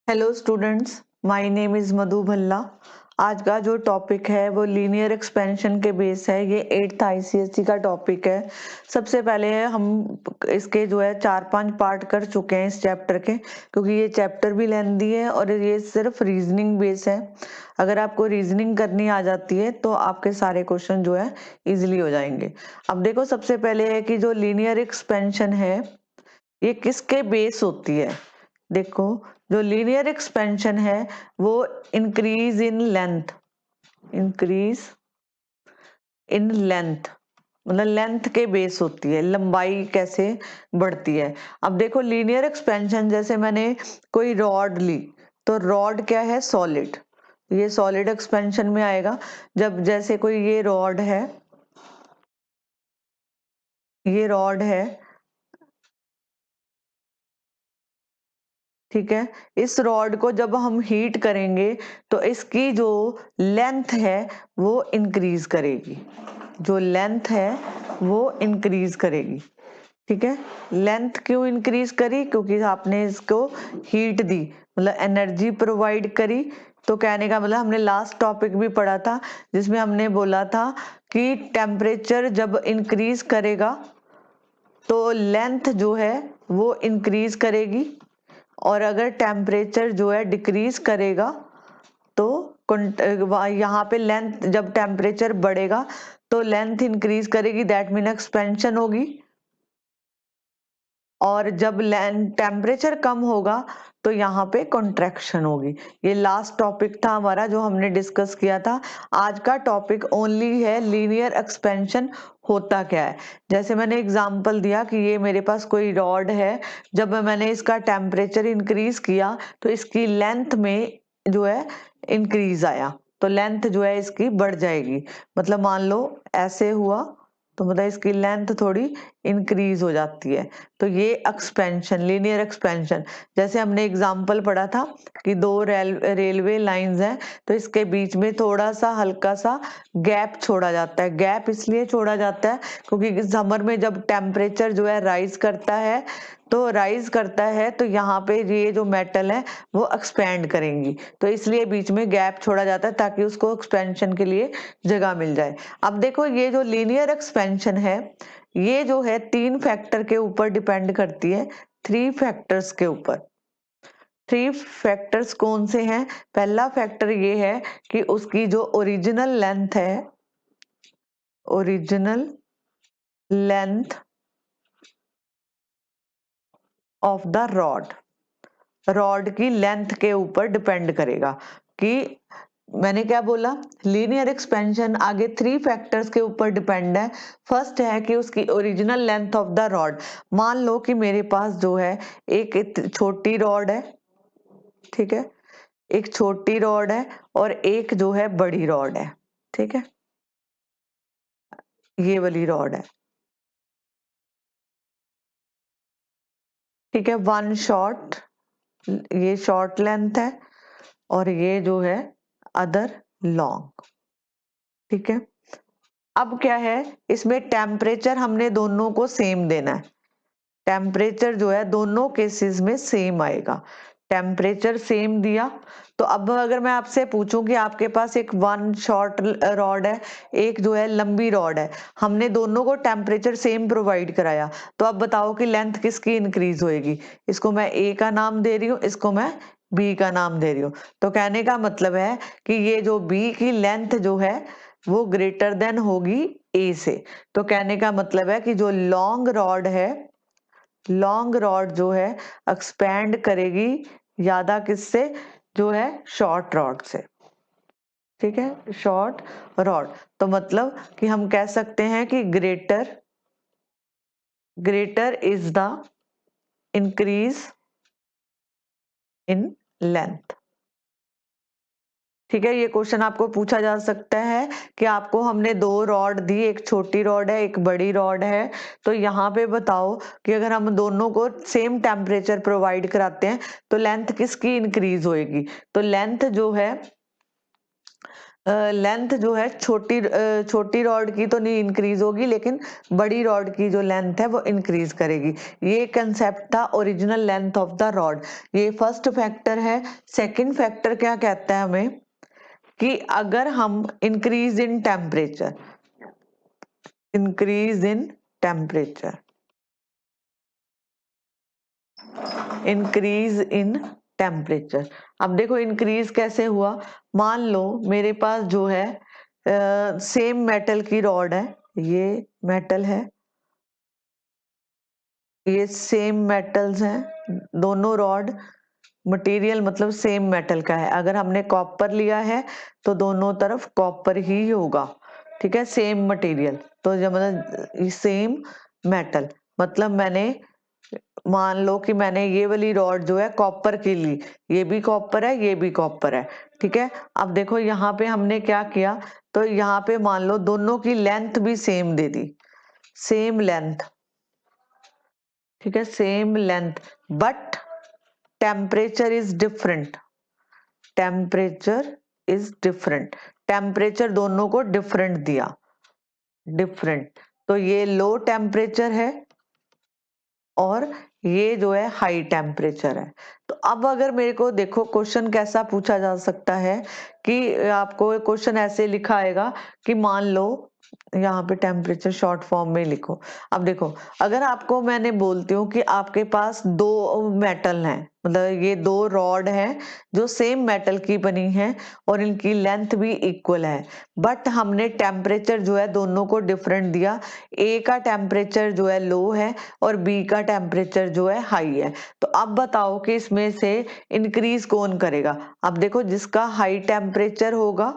Hello students, my name is Madhu Bhalla. आज का जो टॉपिक है वो लीनियर एक्सपेंशन के बेस है। ये 8th आईसीएसई का टॉपिक है। सबसे पहले हम इसके जो है 4-5 पार्ट कर चुके हैं इस चैप्टर के, क्योंकि ये चैप्टर भी लेंदी है और ये सिर्फ रीजनिंग बेस है। अगर आपको रीजनिंग करनी आ जाती है तो आपके सारे क्वेश्चन जो है इजीली हो जाएंगे। अब देखो, सबसे पहले है कि जो लीनियर एक्सपेंशन है ये किसके बेस होती है। देखो, जो लीनियर एक्सपेंशन है वो increase in length, increase in length मतलब लेंथ के बेस होती है, लंबाई कैसे बढ़ती है। अब देखो, लीनियर एक्सपेंशन जैसे मैंने कोई रॉड ली तो रॉड क्या है, सॉलिड। ये सॉलिड एक्सपेंशन में आएगा। जब जैसे कोई ये रॉड है, ये रॉड है, ठीक है। इस रॉड को जब हम हीट करेंगे तो इसकी जो लेंथ है वो इंक्रीज करेगी, जो लेंथ है वो इंक्रीज करेगी, ठीक है। लेंथ क्यों इंक्रीज करी? क्योंकि आपने इसको हीट दी, मतलब एनर्जी प्रोवाइड करी। तो कहने का मतलब, हमने लास्ट टॉपिक भी पढ़ा था जिसमें हमने बोला था कि टेम्परेचर जब इंक्रीज करेगा तो लेंथ जो है वो इंक्रीज करेगी, और अगर टेम्परेचर जो है डिक्रीज करेगा तो यहाँ पे लेंथ, जब टेम्परेचर बढ़ेगा तो लेंथ इंक्रीज करेगी, दैट मीन एक्सपेंशन होगी। और जब टेम्परेचर कम होगा तो यहाँ पे कॉन्ट्रैक्शन होगी। ये लास्ट टॉपिक था हमारा जो हमने डिस्कस किया था। आज का टॉपिक ओनली है लीनियर एक्सपेंशन होता क्या है। जैसे मैंने एग्जांपल दिया कि ये मेरे पास कोई रॉड है, जब मैंने इसका टेम्परेचर इंक्रीज किया तो इसकी लेंथ में जो है इंक्रीज आया, तो लेंथ जो है इसकी बढ़ जाएगी। मतलब मान लो ऐसे हुआ तो मतलब इसकी लेंथ थोड़ी इंक्रीज हो जाती है। तो ये एक्सपेंशन, लीनियर एक्सपेंशन। जैसे हमने एग्जांपल पढ़ा था कि दो रेलवे लाइंस हैं, तो इसके बीच में थोड़ा सा हल्का सा गैप छोड़ा जाता है। गैप इसलिए छोड़ा जाता है क्योंकि समर में जब टेम्परेचर जो है राइज करता है, तो राइज करता है तो यहाँ पे ये जो मेटल है वो एक्सपेंड करेंगी, तो इसलिए बीच में गैप छोड़ा जाता है ताकि उसको एक्सपेंशन के लिए जगह मिल जाए। अब देखो, ये जो लीनियर एक्सपेंशन है ये जो है 3 फैक्टर के ऊपर डिपेंड करती है, 3 फैक्टर्स के ऊपर। 3 फैक्टर्स कौन से हैं? पहला फैक्टर ये है कि उसकी जो ओरिजिनल लेंथ है, original length of the rod, rod की लेंथ के ऊपर डिपेंड करेगा। कि मैंने क्या बोला, लीनियर एक्सपेंशन आगे 3 फैक्टर्स के ऊपर डिपेंड है। फर्स्ट है कि उसकी original length of the rod. मान लो कि मेरे पास जो है एक छोटी रॉड है, ठीक है, एक छोटी रॉड है और एक जो है बड़ी रॉड है, ठीक है, ये वाली रॉड है, ठीक है। वन शॉर्ट, ये शॉर्ट लेंथ है और ये जो है अदर लॉन्ग, ठीक है। अब क्या है, इसमें टेम्परेचर हमने दोनों को सेम देना है। टेम्परेचर जो है दोनों केसेस में सेम आएगा। टेम्परेचर सेम दिया तो अब अगर मैं आपसे पूछूं कि आपके पास एक वन शॉर्ट रॉड है, एक जो है लंबी रॉड है, हमने दोनों को टेम्परेचर सेम प्रोवाइड कराया, तो अब बताओ कि लेंथ किसकी इंक्रीज होएगी। इसको मैं ए का नाम दे रही हूँ, इसको मैं बी का नाम दे रही हूँ। तो कहने का मतलब है कि ये जो बी की लेंथ जो है वो ग्रेटर देन होगी ए से। तो कहने का मतलब है कि जो लॉन्ग रॉड है, लॉन्ग रॉड जो है एक्सपैंड करेगी ज्यादा किससे, जो है शॉर्ट रॉड से, ठीक है, शॉर्ट रॉड। तो मतलब कि हम कह सकते हैं कि greater, greater is the increase in length, ठीक है। ये क्वेश्चन आपको पूछा जा सकता है कि आपको हमने दो रॉड दी, एक छोटी रॉड है एक बड़ी रॉड है, तो यहाँ पे बताओ कि अगर हम दोनों को सेम टेम्परेचर प्रोवाइड कराते हैं तो लेंथ किसकी इंक्रीज होएगी। तो लेंथ जो है लेंथ जो है छोटी रॉड की तो नहीं इंक्रीज होगी, लेकिन बड़ी रॉड की जो लेंथ है वो इंक्रीज करेगी। ये कंसेप्ट था original length of the rod. ये फर्स्ट फैक्टर है। सेकंड फैक्टर क्या कहता है हमें कि अगर हम increase in temperature, increase in temperature, increase in temperature. अब देखो इंक्रीज कैसे हुआ। मान लो मेरे पास जो है सेम मेटल की रॉड है, ये मेटल है, ये सेम मेटल्स हैं दोनों रॉड। मटेरियल मतलब सेम मेटल का है। अगर हमने कॉपर लिया है तो दोनों तरफ कॉपर ही होगा, ठीक है, सेम मटेरियल। तो जब मतलब सेम मेटल मतलब मैंने, मान लो कि मैंने ये वाली रॉड जो है कॉपर की ली, ये भी कॉपर है, ये भी कॉपर है, ठीक है। अब देखो यहाँ पे हमने क्या किया, तो यहाँ पे मान लो दोनों की लेंथ भी सेम दे दी, सेम लेंथ, ठीक है, same length, but temperature is different, temperature is different, temperature दोनों को डिफरेंट दिया, डिफरेंट। तो ये लो टेम्परेचर है और ये जो है हाई टेम्परेचर है। तो अब अगर मेरे को देखो क्वेश्चन कैसा पूछा जा सकता है कि आपको क्वेश्चन ऐसे लिखा आएगा कि मान लो यहाँ पे टेम्परेचर शॉर्ट फॉर्म में लिखो। अब देखो अगर आपको मैंने बोलती हूँ कि आपके पास दो मेटल हैं, मतलब ये दो रॉड हैं जो सेम मेटल की बनी है और इनकी लेंथ भी इक्वल है, बट हमने टेम्परेचर जो है दोनों को डिफरेंट दिया। ए का टेम्परेचर जो है लो है और बी का टेम्परेचर जो है हाई है। तो अब बताओ कि इसमें से इंक्रीज कौन करेगा। अब देखो जिसका हाई टेम्परेचर होगा,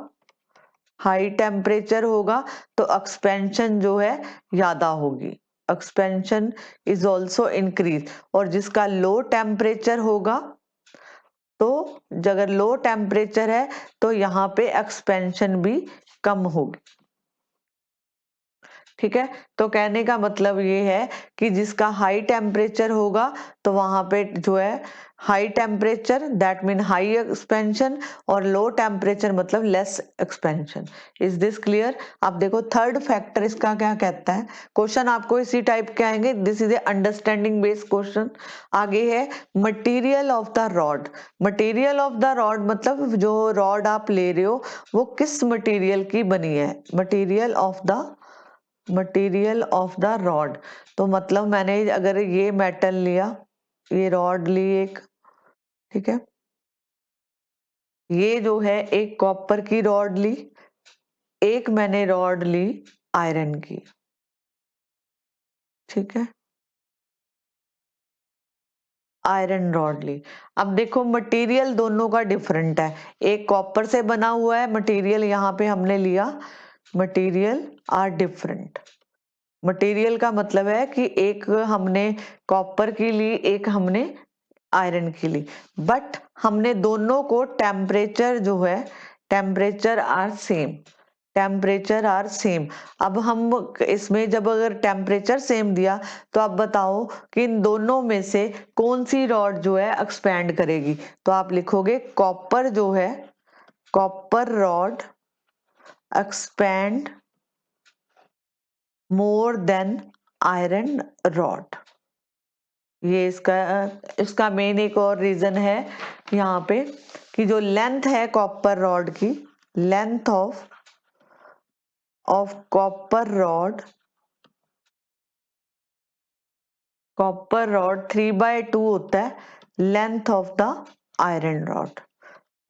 हाई टेम्परेचर होगा तो एक्सपेंशन जो है ज्यादा होगी, एक्सपेंशन इज ऑल्सो इंक्रीज। और जिसका लो टेम्परेचर होगा, तो अगर लो टेम्परेचर है तो यहाँ पे एक्सपेंशन भी कम होगी, ठीक है। तो कहने का मतलब ये है कि जिसका हाई टेम्परेचर होगा तो वहां पे जो है high temperature that mean high expansion, और लो टेम्परेचर मतलब less expansion. Is this clear. अब देखो थर्ड फैक्टर इसका क्या कहता है। क्वेश्चन आपको इसी टाइप के आएंगे, this is a understanding based question. आगे है material of the rod. Material of the rod मतलब जो रॉड आप ले रहे हो वो किस मटेरियल की बनी है, material of the, material of the rod. तो मतलब मैंने अगर ये मेटल लिया, ये रॉड ली एक, ठीक है, ये जो है एक कॉपर की रॉड ली, एक मैंने रॉड ली आयरन की, ठीक है, आयरन रॉड ली। अब देखो मटेरियल दोनों का डिफरेंट है, एक कॉपर से बना हुआ है मटेरियल, यहाँ पे हमने लिया मटेरियल आर डिफरेंट। मटेरियल का मतलब है कि एक हमने कॉपर की ली, एक हमने आयरन की ली, बट हमने दोनों को टेम्परेचर जो है, temperature are same, temperature are same. अब हम इसमें जब अगर टेम्परेचर सेम दिया तो अब बताओ कि इन दोनों में से कौन सी रॉड जो है एक्सपैंड करेगी। तो आप लिखोगे कॉपर जो है, copper rod expand more than iron rod. ये इसका इसका मेन एक और रीजन है यहाँ पे कि जो लेंथ है कॉपर रॉड की, length of copper rod, copper rod 3/2 होता है length of the iron rod,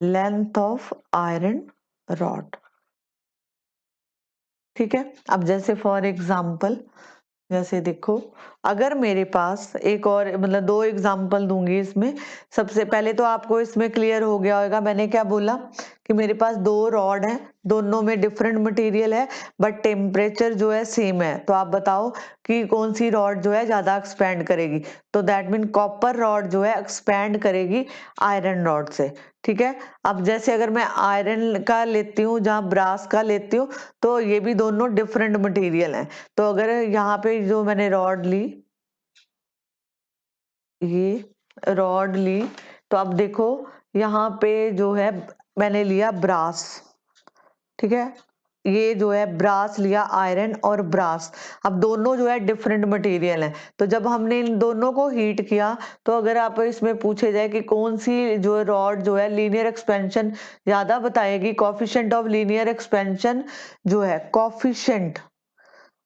length of iron rod, ठीक है। अब जैसे फॉर एग्जाम्पल, जैसे देखो अगर मेरे पास एक और मतलब दो एग्जांपल दूंगी इसमें। सबसे पहले तो आपको इसमें क्लियर हो गया होगा मैंने क्या बोला कि मेरे पास दो रॉड हैं, दोनों में डिफरेंट मटेरियल है बट टेम्परेचर जो है सेम है। तो आप बताओ कि कौन सी रॉड जो है ज्यादा एक्सपैंड करेगी। तो दैट मीन कॉपर रॉड जो है एक्सपैंड करेगी आयरन रॉड से, ठीक है। अब जैसे अगर मैं आयरन का लेती हूँ जहाँ ब्रास का लेती हूँ, तो ये भी दोनों डिफरेंट मटेरियल हैं। तो अगर यहाँ पे जो मैंने रॉड ली, ये रॉड ली, तो अब देखो यहाँ पे जो है मैंने लिया ब्रास, ठीक है। ये जो है ब्रास लिया, आयरन और ब्रास, अब दोनों जो है डिफरेंट मटेरियल हैं, तो जब हमने इन दोनों को हीट किया तो अगर आप इसमें पूछे जाए कि कौन सी जो रॉड जो है लीनियर एक्सपेंशन ज्यादा बताएगी, कॉफिशिएंट ऑफ लीनियर एक्सपेंशन जो है,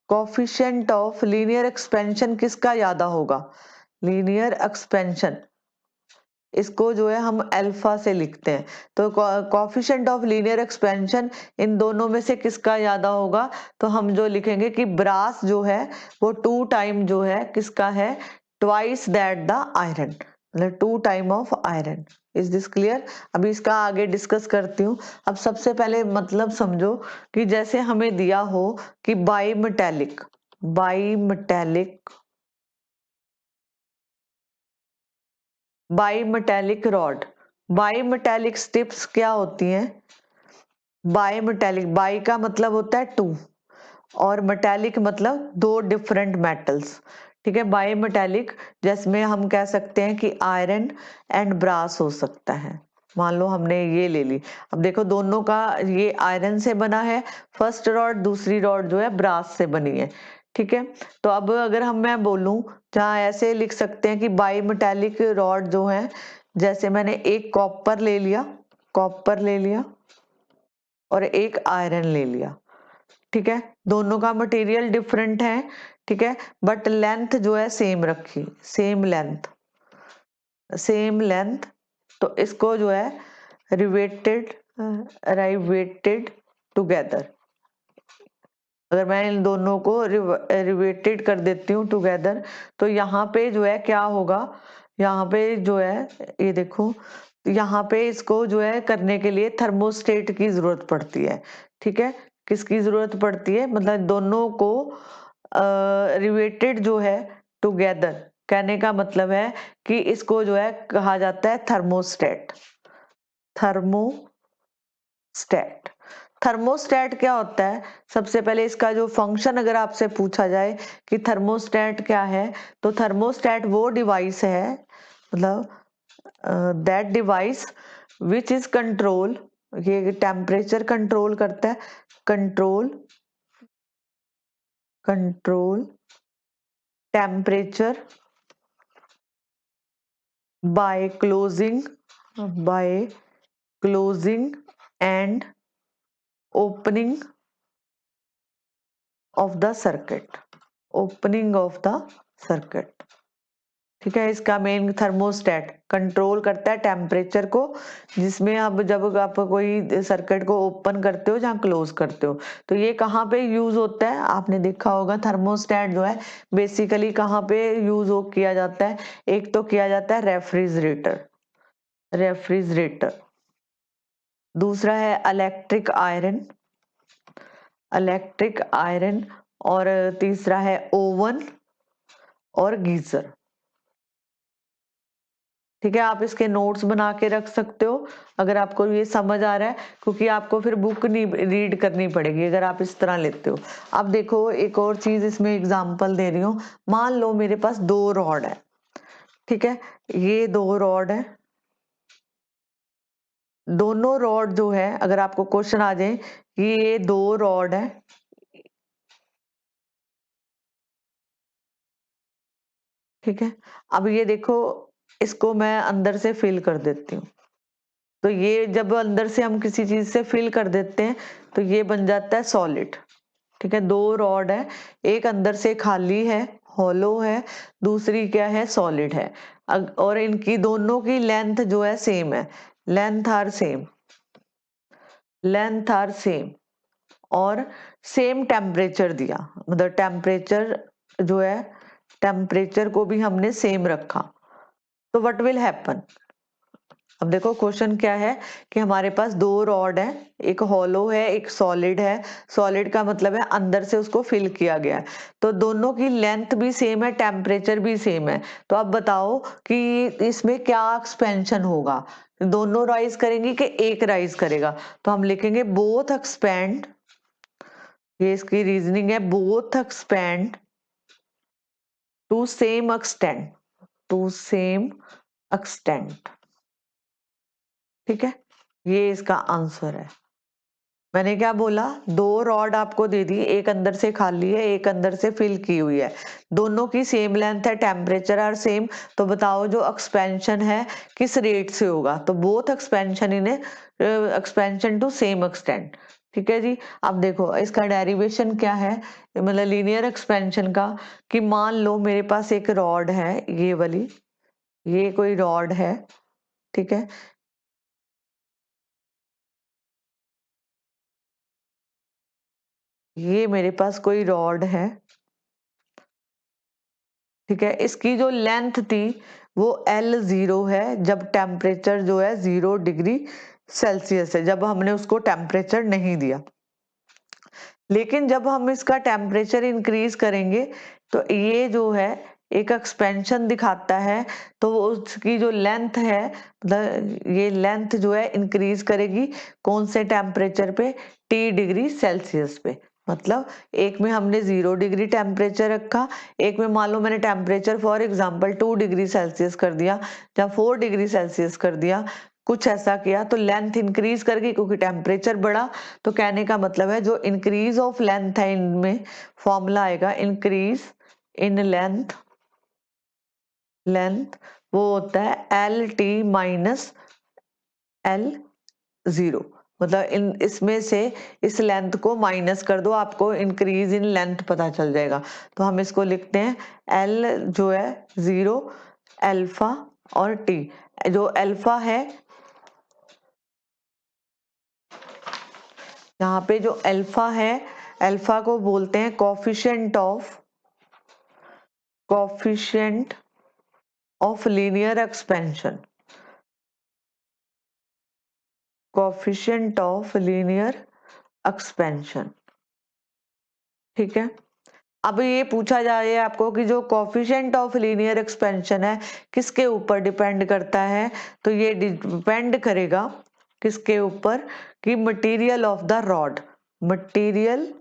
कॉफिशिएंट ऑफ लीनियर एक्सपेंशन किसका ज्यादा होगा, लीनियर एक्सपेंशन, इसको जो है हम अल्फा से लिखते हैं, तो coefficient of linear expansion in दोनों में से किसका ज्यादा होगा, तो हम जो लिखेंगे कि ब्रास जो है वो 2 टाइम जो है किसका है, ट्वाइस दैट द आयरन, मतलब 2 time of iron. Is this clear? अभी इसका आगे डिस्कस करती हूँ। अब सबसे पहले मतलब समझो कि जैसे हमें दिया हो कि by metallic rod, by metallic strips क्या होती हैं, बाई मेटेलिक, बाई का मतलब होता है 2 और मेटेलिक मतलब 2 डिफरेंट मेटल्स, ठीक है। बाई मेटेलिक जिसमें हम कह सकते हैं कि आयरन एंड ब्रास हो सकता है, मान लो हमने ये ले ली। अब देखो दोनों का, ये आयरन से बना है फर्स्ट रॉड, दूसरी रॉड जो है ब्रास से बनी है, ठीक है। तो अब अगर मैं बोलूं, जहाँ ऐसे लिख सकते हैं कि बाई मेटेलिक रॉड जो है, जैसे मैंने एक कॉपर ले लिया और एक आयरन ले लिया, ठीक है। दोनों का मटेरियल डिफरेंट है, ठीक है, बट लेंथ जो है सेम रखी, सेम लेंथ, तो इसको जो है रिवेटेड राइवेटेड टुगेदर, अगर मैं इन दोनों को रिवेटेड कर देती हूँ टुगेदर, तो यहाँ पे जो है क्या होगा, यहाँ पे जो है ये देखो, यहाँ पे इसको जो है करने के लिए थर्मोस्टेट की जरूरत पड़ती है, ठीक है। किसकी जरूरत पड़ती है, मतलब दोनों को रिवेटेड जो है टुगेदर, कहने का मतलब है कि इसको जो है कहा जाता है थर्मोस्टेट, थर्मोस्टेट। थर्मोस्टेट क्या होता है, सबसे पहले इसका जो फंक्शन अगर आपसे पूछा जाए कि थर्मोस्टेट क्या है, तो थर्मोस्टेट वो डिवाइस है, मतलब that device which is control, ये टेम्परेचर कंट्रोल करता है, control temperature by closing and opening of the circuit, ठीक है। इसका मेन थर्मोस्टेट कंट्रोल करता है टेम्परेचर को, जिसमें अब जब आप कोई सर्किट को ओपन करते हो जहाँ क्लोज करते हो, तो ये कहाँ पे यूज होता है, आपने देखा होगा थर्मोस्टेट जो है बेसिकली कहाँ पे यूज किया जाता है, एक तो किया जाता है रेफ्रिजरेटर, दूसरा है इलेक्ट्रिक आयरन, और तीसरा है ओवन और गीजर, ठीक है। आप इसके नोट्स बना के रख सकते हो अगर आपको ये समझ आ रहा है, क्योंकि आपको फिर बुक नहीं रीड करनी पड़ेगी अगर आप इस तरह लेते हो। अब देखो एक और चीज इसमें एग्जांपल दे रही हूँ, मान लो मेरे पास 2 रॉड है, ठीक है, ये 2 रॉड है, दोनों रॉड जो है अगर आपको क्वेश्चन आ जाए कि ये 2 रॉड है, ठीक है। अब ये देखो, इसको मैं अंदर से फिल कर देती हूँ, तो ये जब अंदर से हम किसी चीज से फिल कर देते हैं तो ये बन जाता है सॉलिड, ठीक है। 2 रॉड है, एक अंदर से खाली है, हॉलो है, दूसरी क्या है, सॉलिड है, और इनकी दोनों की लेंथ जो है सेम है, length are same length are same और सेम टेम्परेचर दिया, मतलब टेम्परेचर जो है, टेम्परेचर को भी हमने सेम रखा, तो व्हाट विल हैपन। अब देखो क्वेश्चन क्या है कि हमारे पास 2 रॉड है, एक हॉलो है एक सॉलिड है, सॉलिड का मतलब है अंदर से उसको फिल किया गया है, तो दोनों की लेंथ भी सेम है, टेम्परेचर भी सेम है, तो अब बताओ कि इसमें क्या एक्सपेंशन होगा, दोनों राइज करेंगे कि एक राइज करेगा, तो हम लिखेंगे बोथ एक्सपेंड, ये इसकी रीजनिंग है, both expand to same extent, ठीक है, ये इसका आंसर है। मैंने क्या बोला, दो रॉड आपको दे दी, एक अंदर से खाली है, एक अंदर से फिल की हुई है, दोनों की सेम लेंथ है, टेम्परेचर आर सेम, तो बताओ जो एक्सपेंशन है किस रेट से होगा, तो both expansion in expansion to same extent. ठीक है जी। अब देखो इसका डेरिवेशन क्या है, मतलब लीनियर एक्सपेंशन का, कि मान लो मेरे पास एक रॉड है, ये वाली, ये कोई रॉड है, ठीक है, ये मेरे पास कोई रॉड है, ठीक है, इसकी जो लेंथ थी वो L0 है, जब टेम्परेचर जो है 0 डिग्री सेल्सियस है, जब हमने उसको टेम्परेचर नहीं दिया। लेकिन जब हम इसका टेम्परेचर इंक्रीज करेंगे तो ये जो है एक एक्सपेंशन दिखाता है, तो वो उसकी जो लेंथ है, मतलब ये लेंथ जो है इंक्रीज करेगी कौन से टेम्परेचर पे, T डिग्री सेल्सियस पे। मतलब एक में हमने 0 डिग्री टेम्परेचर रखा, एक में मान लो मैंने temperature for example 2 degree Celsius कर दिया या 4 डिग्री सेल्सियस कर दिया, कुछ ऐसा किया, तो लेंथ इंक्रीज कर गई क्योंकि टेम्परेचर बढ़ा। तो कहने का मतलब है जो इंक्रीज ऑफ लेंथ है, इनमें फॉर्मूला आएगा इंक्रीज इन लेंथ, लेंथ वो होता है L t - L0। मतलब इन इसमें से इस लेंथ को माइनस कर दो, आपको इंक्रीज इन लेंथ पता चल जाएगा। तो हम इसको लिखते हैं L जो है 0, अल्फा और T। जो अल्फा है, यहाँ पे जो अल्फा है, अल्फा को बोलते हैं coefficient of linear expansion, coefficient of linear expansion. ठीक है। अब ये पूछा जा रहा है आपको कि जो कोफिशिएंट ऑफ लीनियर एक्सपेंशन है किसके ऊपर डिपेंड करता है, तो ये डिपेंड करेगा किसके ऊपर, कि material of the rod, material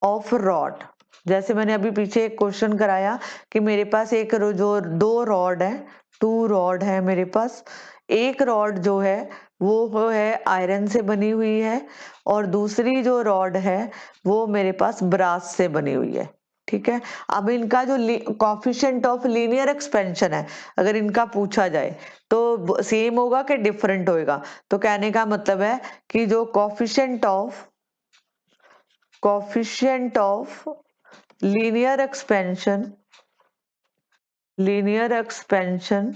of rod. जैसे मैंने अभी पीछे एक क्वेश्चन कराया कि मेरे पास एक जो दो रॉड है, टू रॉड है मेरे पास, एक रॉड जो है वो है आयरन से बनी हुई है और दूसरी जो रॉड है वो मेरे पास ब्रास से बनी हुई है। ठीक है। अब इनका जो कॉफिशिएंट ऑफ लीनियर एक्सपेंशन है, अगर इनका पूछा जाए तो सेम होगा कि डिफरेंट होएगा, तो कहने का मतलब है कि जो coefficient of linear expansion, linear expansion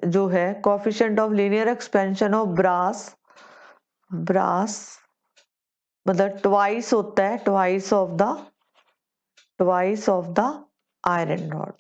जो है, coefficient of linear expansion of brass, brass मतलब ट्वाइस होता है, twice of the iron rod.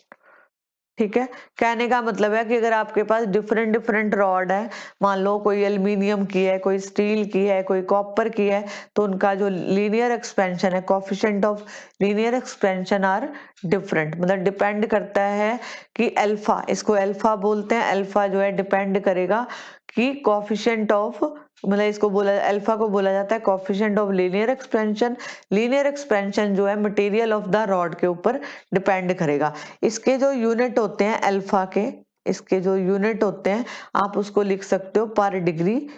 ठीक है। कहने का मतलब है कि अगर आपके पास डिफरेंट डिफरेंट रॉड है, मान लो कोई एल्युमिनियम की है, कोई स्टील की है, कोई कॉपर की है, तो उनका जो लीनियर एक्सपेंशन है, coefficient of linear expansion are different, मतलब डिपेंड करता है कि अल्फा, इसको अल्फा बोलते हैं, अल्फा जो है डिपेंड करेगा कि कोफिशिएंट ऑफ, मतलब इसको बोला, अल्फा को बोला जाता है coefficient of linear expansion. Linear expansion जो है मटेरियल ऑफ द रॉड के ऊपर डिपेंड करेगा। इसके जो यूनिट होते हैं अल्फा के, इसके जो यूनिट होते हैं आप उसको लिख सकते हो पर डिग्री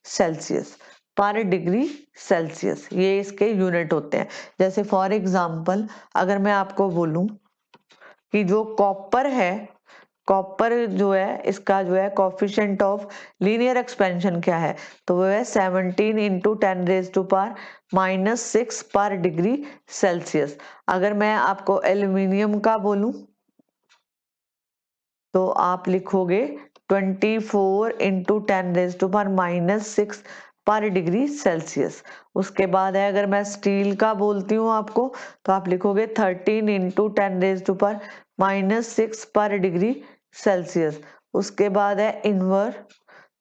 सेल्सियस, पर डिग्री सेल्सियस, ये इसके यूनिट होते हैं। जैसे फॉर एग्जांपल अगर मैं आपको बोलूं कि जो कॉपर है, कॉपर जो है इसका जो है कोफिशिएंट ऑफ लीनियर एक्सपेंशन क्या है, तो वो है 17 इंटू 10⁻⁻⁶ पर डिग्री सेल्सियस। अगर मैं आपको एल्यूमिनियम का बोलूं तो आप लिखोगे 24 इंटू 10⁻⁻⁶ पर डिग्री सेल्सियस। उसके बाद है अगर मैं स्टील का बोलती हूँ आपको, तो आप लिखोगे 13 इंटू 10⁻⁻⁶ पर डिग्री सेल्सियस। उसके बाद है इनवर,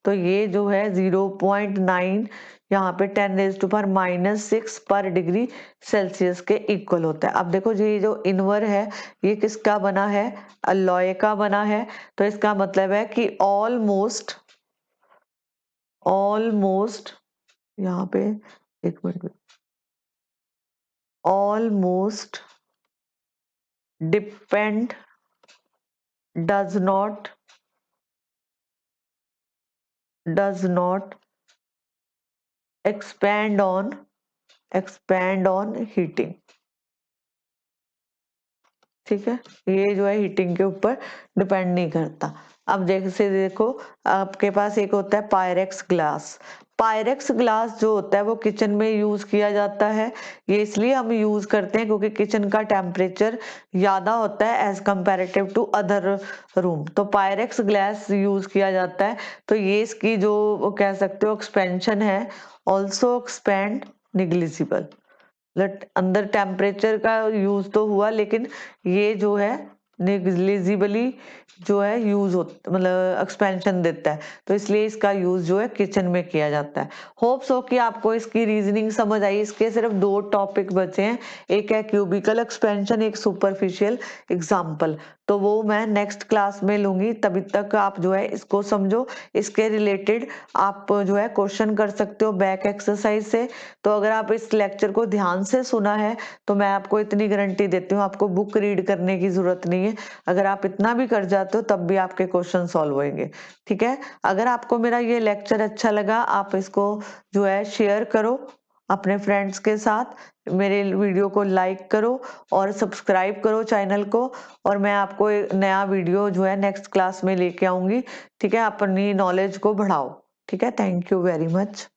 तो ये जो है 0.9 यहाँ पे 10⁻⁻⁶ पर डिग्री सेल्सियस के इक्वल होता है। अब देखो ये जो इनवर है ये किसका बना है, अलॉय का बना है, तो इसका मतलब है कि ऑलमोस्ट, ऑलमोस्ट यहाँ पे एक minute, almost depend, does not, does not expand on heating. ठीक है, ये जो है हीटिंग के ऊपर डिपेंड नहीं करता। अब जैसे देखो, आपके पास एक होता है पायरेक्स ग्लास। पायरेक्स ग्लास जो होता है वो किचन में यूज किया जाता है। ये इसलिए हम यूज करते हैं क्योंकि किचन का टेम्परेचर ज्यादा होता है as comparative to other room, तो पायरेक्स ग्लास यूज किया जाता है। तो ये इसकी जो वो कह सकते हो एक्सपेंशन है, ऑल्सो एक्सपेंड निग्लिजिबल। अंदर टेम्परेचर का यूज तो हुआ, लेकिन ये जो है नेग्लिजिबली जो है यूज होता, मतलब एक्सपेंशन देता है, तो इसलिए इसका यूज जो है किचन में किया जाता है। होप्स हो कि आपको इसकी रीजनिंग समझ आई। इसके सिर्फ दो टॉपिक बचे हैं, एक है क्यूबिकल एक्सपेंशन, एक सुपरफिशियल एग्जाम्पल। तो वो मैं नेक्स्ट क्लास में लूंगी, तभी तक आप जो है इसको समझो। इसके रिलेटेड आप जो है क्वेश्चन कर सकते हो बैक एक्सरसाइज से। तो अगर आप इस लेक्चर को ध्यान से सुना है तो मैं आपको इतनी गारंटी देती हूँ, आपको बुक रीड करने की जरूरत नहीं है। अगर आप इतना भी कर जाते हो तब भी आपके क्वेश्चन सॉल्व होंगे। ठीक है, अगर आपको मेरा ये लेक्चर अच्छा लगा, आप इसको जो है शेयर करो अपने फ्रेंड्स के साथ, मेरे वीडियो को लाइक करो और सब्सक्राइब करो चैनल को। और मैं आपको एक नया वीडियो जो है नेक्स्ट क्लास में लेके आऊंगी। ठीक है, अपनी नॉलेज को बढ़ाओ। ठीक है, थैंक यू वेरी मच।